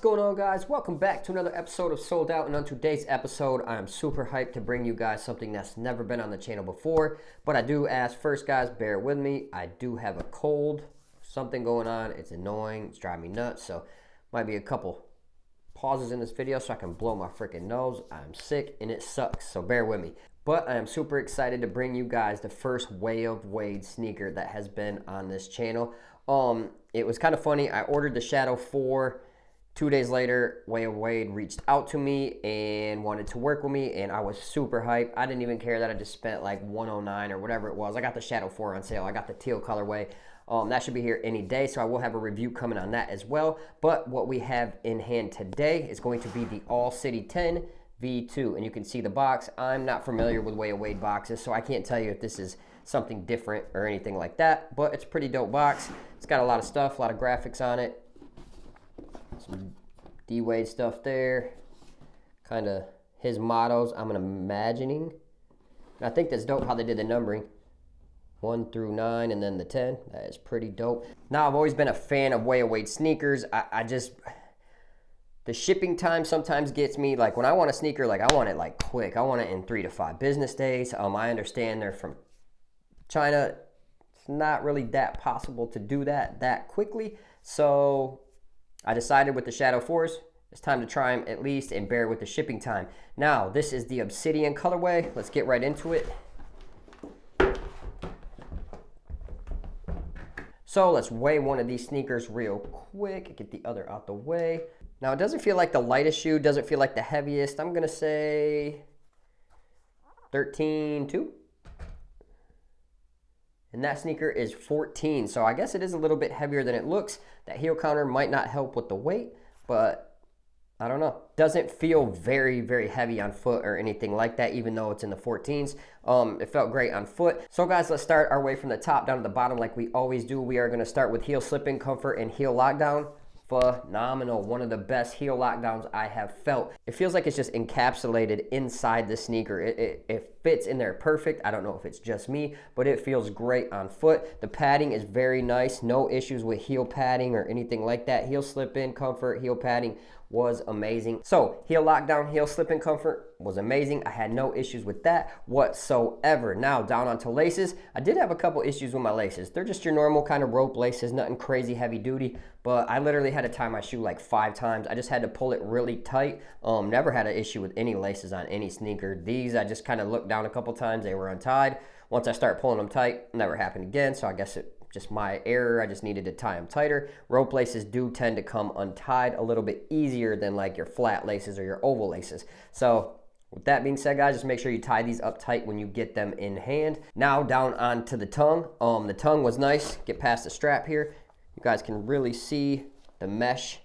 going on, guys? Welcome back to another episode of Sold Out, and on today's episode I am super hyped to bring you guys something that's never been on the channel before. But I do ask first, guys, bear with me. I do have a cold, something going on. It's annoying, it's driving me nuts, so might be a couple pauses in this video so I can blow my freaking nose. I'm sick and it sucks, so bear with me. But I am super excited to bring you guys the first Way of Wade sneaker that has been on this channel. It was kind of funny. I ordered the Shadow 4. 2 days later, Way of Wade reached out to me and wanted to work with me, and I was super hyped. I didn't even care that I just spent like $109 or whatever it was. I got the Shadow 4 on sale. I got the teal colorway. That should be here any day, so I will have a review coming on that as well. But what we have in hand today is going to be the All City 10 V2, and you can see the box. I'm not familiar with Way of Wade boxes, so I can't tell you if this is something different or anything like that, but it's a pretty dope box. It's got a lot of stuff, a lot of graphics on it. Some D-Wade stuff there, kind of his mottos, I'm imagining. And I think that's dope how they did the numbering, 1 through 9 and then the 10. That is pretty dope. Now, I've always been a fan of Way of Wade sneakers. The shipping time sometimes gets me. Like when I want a sneaker, like I want it like quick. I want it in 3 to 5 business days. I understand they're from China. It's not really that possible to do that quickly. So I decided with the Shadow 4s, it's time to try them at least and bear with the shipping time. Now, this is the Obsidian colorway. Let's get right into it. So let's weigh one of these sneakers real quick. Get the other out the way. Now, it doesn't feel like the lightest shoe, doesn't feel like the heaviest. I'm gonna say 13.2. And that sneaker is 14, so I guess it is a little bit heavier than it looks. That heel counter might not help with the weight, but I don't know. Doesn't feel very, very heavy on foot or anything like that, even though it's in the 14s. It felt great on foot. So guys, let's start our way from the top down to the bottom like we always do. We are gonna start with heel slip-in comfort and heel lockdown. Phenomenal. One of the best heel lockdowns I have felt. It feels like it's just encapsulated inside the sneaker. It fits in there perfect. I don't know if it's just me, but it feels great on foot. The padding is very nice. No issues with heel padding or anything like that. Heel slip-in comfort, heel padding was amazing. So heel lockdown, heel slip-in comfort was amazing. I had no issues with that whatsoever. Now down onto laces. I did have a couple issues with my laces. They're just your normal kind of rope laces, nothing crazy heavy duty, but I literally had to tie my shoe like 5 times. I just had to pull it really tight. Never had an issue with any laces on any sneaker. These, I just kind of looked down a couple times, they were untied. Once I start pulling them tight, never happened again, so I guess it just my error. I just needed to tie them tighter. Rope laces do tend to come untied a little bit easier than like your flat laces or your oval laces. So with that being said, guys, just make sure you tie these up tight when you get them in hand. Now down onto the tongue. The tongue was nice. Get past the strap here. You guys can really see the mesh.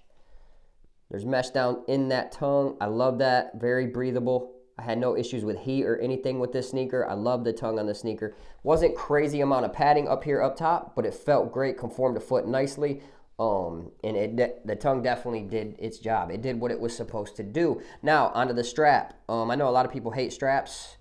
There's mesh down in that tongue. I love that. Very breathable. I had no issues with heat or anything with this sneaker. I love the tongue on the sneaker. Wasn't crazy amount of padding up here up top, but it felt great, conformed to foot nicely. And the tongue definitely did its job. It did what it was supposed to do. Now, onto the strap. I know a lot of people hate straps.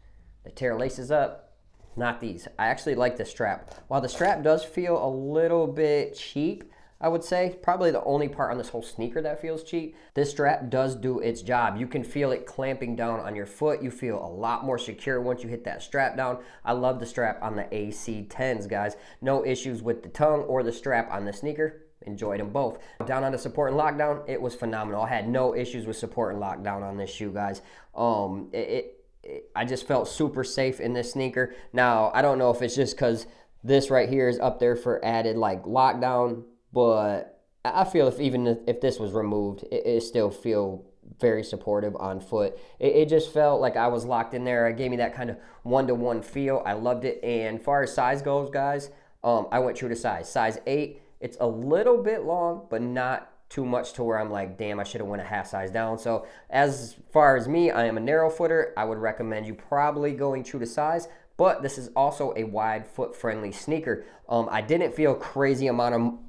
They tear laces up. Not these. I actually like the strap. While the strap does feel a little bit cheap, I would say, probably the only part on this whole sneaker that feels cheap, this strap does do its job. You can feel it clamping down on your foot. You feel a lot more secure once you hit that strap down. I love the strap on the AC10s, guys. No issues with the tongue or the strap on the sneaker. Enjoyed them both. Down on the support and lockdown, it was phenomenal. I had no issues with support and lockdown on this shoe, guys. I just felt super safe in this sneaker. Now, I don't know if it's just because this right here is up there for added like lockdown, but I feel if this was removed, it still feel very supportive on foot. It just felt like I was locked in there. It gave me that kind of one-to-one feel. I loved it. And as far as size goes, guys, I went true to size. Size 8. It's a little bit long, but not too much to where I'm like, damn, I should have went a half size down. So as far as me, I am a narrow footer. I would recommend you probably going true to size. But this is also a wide foot friendly sneaker. I didn't feel crazy amount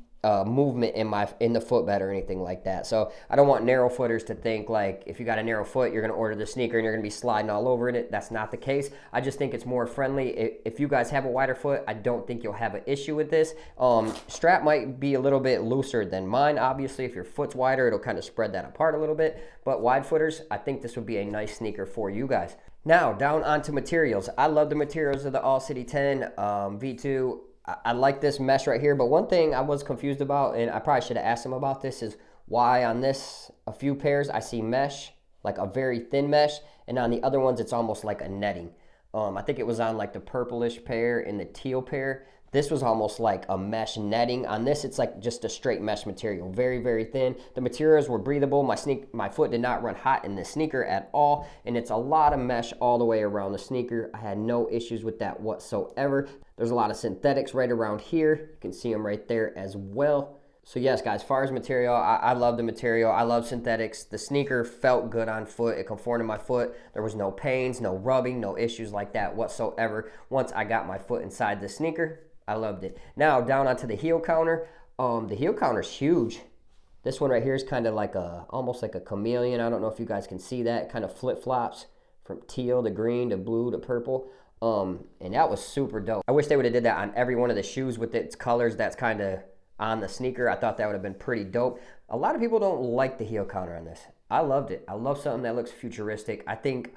movement in the footbed or anything like that. So I don't want narrow footers to think like if you got a narrow foot, you're going to order the sneaker and you're going to be sliding all over in it. That's not the case. I just think it's more friendly. If you guys have a wider foot, I don't think you'll have an issue with this. Strap might be a little bit looser than mine. Obviously, if your foot's wider, it'll kind of spread that apart a little bit. But wide footers, I think this would be a nice sneaker for you guys. Now, down onto materials. I love the materials of the All City 10 V2. I like this mesh right here, but one thing I was confused about, and I probably should have asked him about this, is why on this, a few pairs, I see mesh, like a very thin mesh, and on the other ones, it's almost like a netting. I think it was on like the purplish pair and the teal pair. This was almost like a mesh netting. On this, it's like just a straight mesh material, very, very thin. The materials were breathable. My foot did not run hot in the sneaker at all, and it's a lot of mesh all the way around the sneaker. I had no issues with that whatsoever. There's a lot of synthetics right around here. You can see them right there as well. So yes, guys, as far as material, I love the material. I love synthetics. The sneaker felt good on foot. It conformed my foot. There was no pains, no rubbing, no issues like that whatsoever. Once I got my foot inside the sneaker, I loved it. Now, down onto the heel counter. The heel counter is huge. This one right here is kind of like almost like a chameleon. I don't know if you guys can see that. It kind of flip-flops from teal to green to blue to purple. And that was super dope. I wish they would have did that on every one of the shoes with its colors that's kind of on the sneaker. I thought that would have been pretty dope. A lot of people don't like the heel counter on this. I loved it. I love something that looks futuristic. I think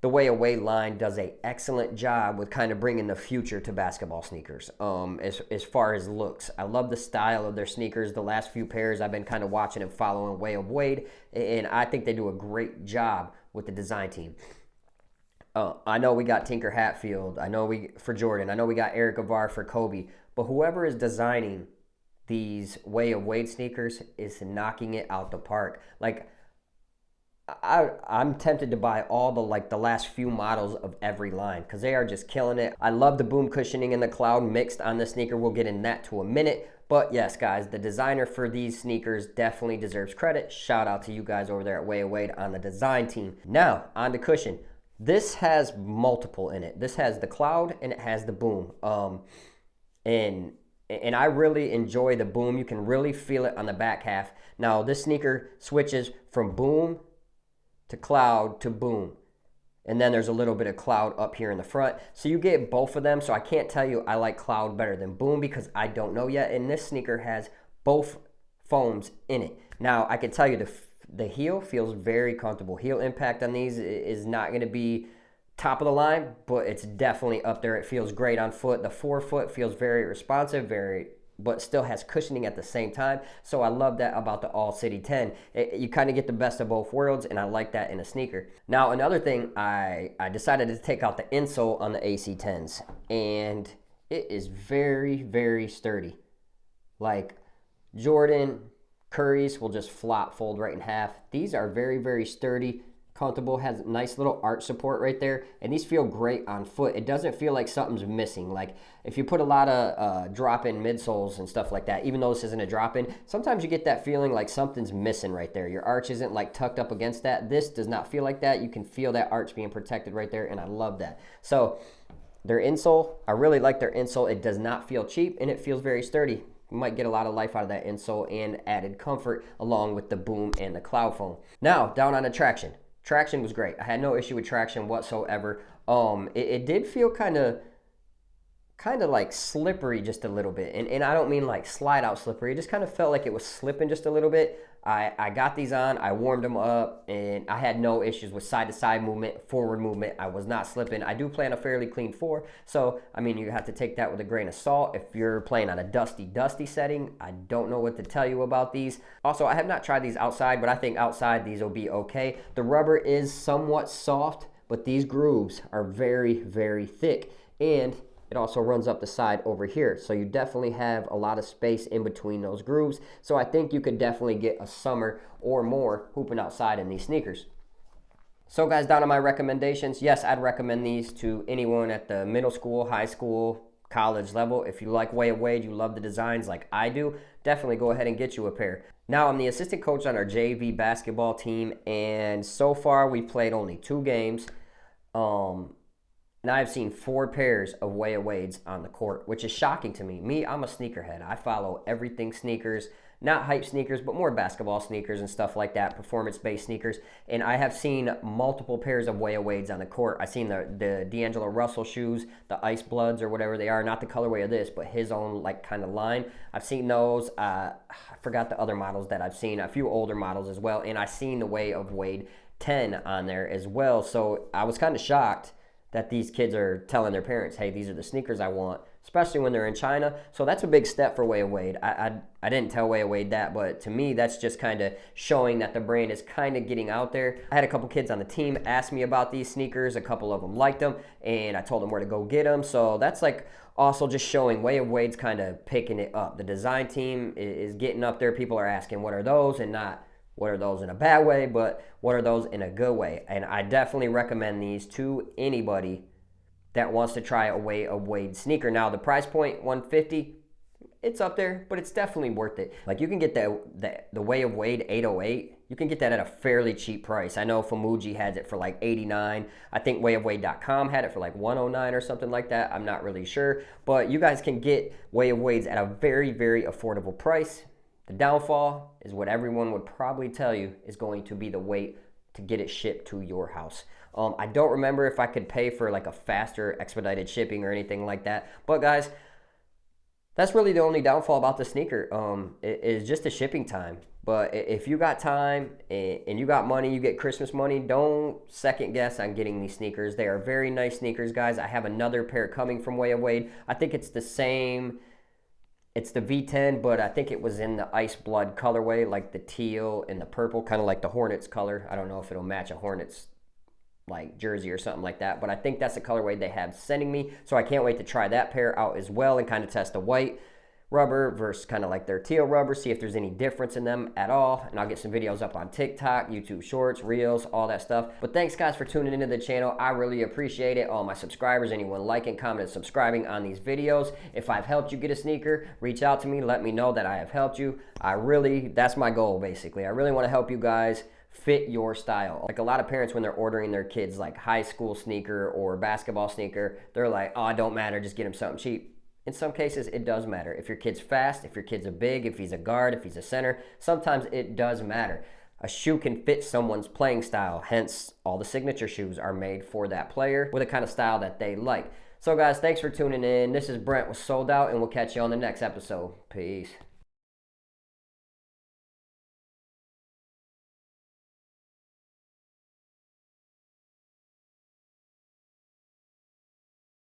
the Way Away line does an excellent job with kind of bringing the future to basketball sneakers as far as looks. I love the style of their sneakers. The last few pairs I've been kind of watching and following Way of Wade, and I think they do a great job with the design team. I know we got Tinker Hatfield. For Jordan. I know we got Eric Avar for Kobe. But whoever is designing these Way of Wade sneakers is knocking it out the park. Like, I'm tempted to buy all the last few models of every line because they are just killing it. I love the boom cushioning in the cloud mixed on the sneaker. We'll get in that to a minute. But yes, guys, the designer for these sneakers definitely deserves credit. Shout out to you guys over there at Way of Wade on the design team. Now, on the cushion. This has multiple in it. This has the cloud and it has the boom. And I really enjoy the boom. You can really feel it on the back half. Now, this sneaker switches from boom to cloud to boom. And then there's a little bit of cloud up here in the front. So you get both of them. So I can't tell you I like cloud better than boom because I don't know yet. And this sneaker has both foams in it. Now, I can tell you the heel feels very comfortable. Heel impact on these is not going to be top of the line, but it's definitely up there. It feels great on foot. The forefoot feels very responsive, but still has cushioning at the same time. So I love that about the All City 10. You kind of get the best of both worlds, and I like that in a sneaker. Now, another thing, I decided to take out the insole on the AC10s, and it is very, very sturdy. Like Jordan, Curry's will just fold right in half. These are very, very sturdy, comfortable, has nice little arch support right there, and these feel great on foot. It doesn't feel like something's missing. Like if you put a lot of drop-in midsoles and stuff like that, even though this isn't a drop-in, sometimes you get that feeling like something's missing right there. Your arch isn't like tucked up against that. This does not feel like that. You can feel that arch being protected right there, and I love that. So their insole, I really like their insole. It does not feel cheap, and it feels very sturdy. You might get a lot of life out of that insole and added comfort along with the boom and the cloud foam. Now, down on the traction. Traction was great. I had no issue with traction whatsoever. It did feel kind of like slippery just a little bit. And I don't mean like slide out slippery. It just kind of felt like it was slipping just a little bit. I got these on, I warmed them up, and I had no issues with side-to-side movement, forward movement. I was not slipping. I do play on a fairly clean 4, so, I mean, you have to take that with a grain of salt. If you're playing on a dusty setting, I don't know what to tell you about these. Also, I have not tried these outside, but I think outside these will be okay. The rubber is somewhat soft, but these grooves are very, very thick, and it also runs up the side over here. So you definitely have a lot of space in between those grooves. So I think you could definitely get a summer or more hooping outside in these sneakers. So guys, down to my recommendations. Yes, I'd recommend these to anyone at the middle school, high school, college level. If you like Way of Wade, you love the designs like I do, definitely go ahead and get you a pair. Now, I'm the assistant coach on our JV basketball team, and so far we played only 2 games. And I've seen 4 pairs of Way of Wades on the court, which is shocking to me. I'm a sneakerhead. I follow everything sneakers, not hype sneakers, but more basketball sneakers and stuff like that, performance-based sneakers. And I have seen multiple pairs of Way of Wades on the court. I've seen the D'Angelo Russell shoes, the Ice Bloods or whatever they are, not the colorway of this, but his own like kind of line. I've seen those. I forgot the other models that I've seen, a few older models as well. And I've seen the Way of Wade 10 on there as well. So I was kind of shocked that these kids are telling their parents, hey, these are the sneakers I want, especially when they're in China. So that's a big step for Way of Wade. I didn't tell Way of Wade that, but to me, that's just kind of showing that the brand is kind of getting out there. I had a couple kids on the team ask me about these sneakers. A couple of them liked them, and I told them where to go get them. So that's like also just showing Way of Wade's kind of picking it up. The design team is getting up there. People are asking, what are those, and not what are those in a bad way, but what are those in a good way? And I definitely recommend these to anybody that wants to try a Way of Wade sneaker. Now, the price point, $150, it's up there, but it's definitely worth it. Like, you can get the Way of Wade 808. You can get that at a fairly cheap price. I know Famuji has it for like $89. I think wayofwade.com had it for like $109 or something like that. I'm not really sure. But you guys can get Way of Wades at a very, very affordable price. The downfall is what everyone would probably tell you is going to be the wait to get it shipped to your house. I don't remember if I could pay for like a faster expedited shipping or anything like that. But guys, that's really the only downfall about the sneaker. It is just the shipping time. But if you got time and you got money, you get Christmas money, don't second guess on getting these sneakers. They are very nice sneakers, guys. I have another pair coming from Way of Wade. I think it's the same. It's the V10, but I think it was in the Ice Blood colorway, like the teal and the purple, kind of like the Hornets color. I don't know if it'll match a Hornets like jersey or something like that, but I think that's the colorway they have sending me. So I can't wait to try that pair out as well and kind of test the white rubber versus kind of like their teal rubber, see if there's any difference in them at all. And I'll get some videos up on TikTok, YouTube Shorts, Reels, all that stuff. But thanks guys for tuning into the channel. I really appreciate it. All my subscribers, anyone liking, commenting, subscribing on these videos. If I've helped you get a sneaker, reach out to me, let me know that I have helped you. That's my goal basically. I really want to help you guys fit your style. Like a lot of parents, when they're ordering their kids like high school sneaker or basketball sneaker, they're like, oh, it don't matter, just get them something cheap. In some cases, it does matter. If your kid's fast, if your kid's a big, if he's a guard, if he's a center, sometimes it does matter. A shoe can fit someone's playing style. Hence, all the signature shoes are made for that player with a kind of style that they like. So guys, thanks for tuning in. This is Brent with Sold Out, and we'll catch you on the next episode. Peace.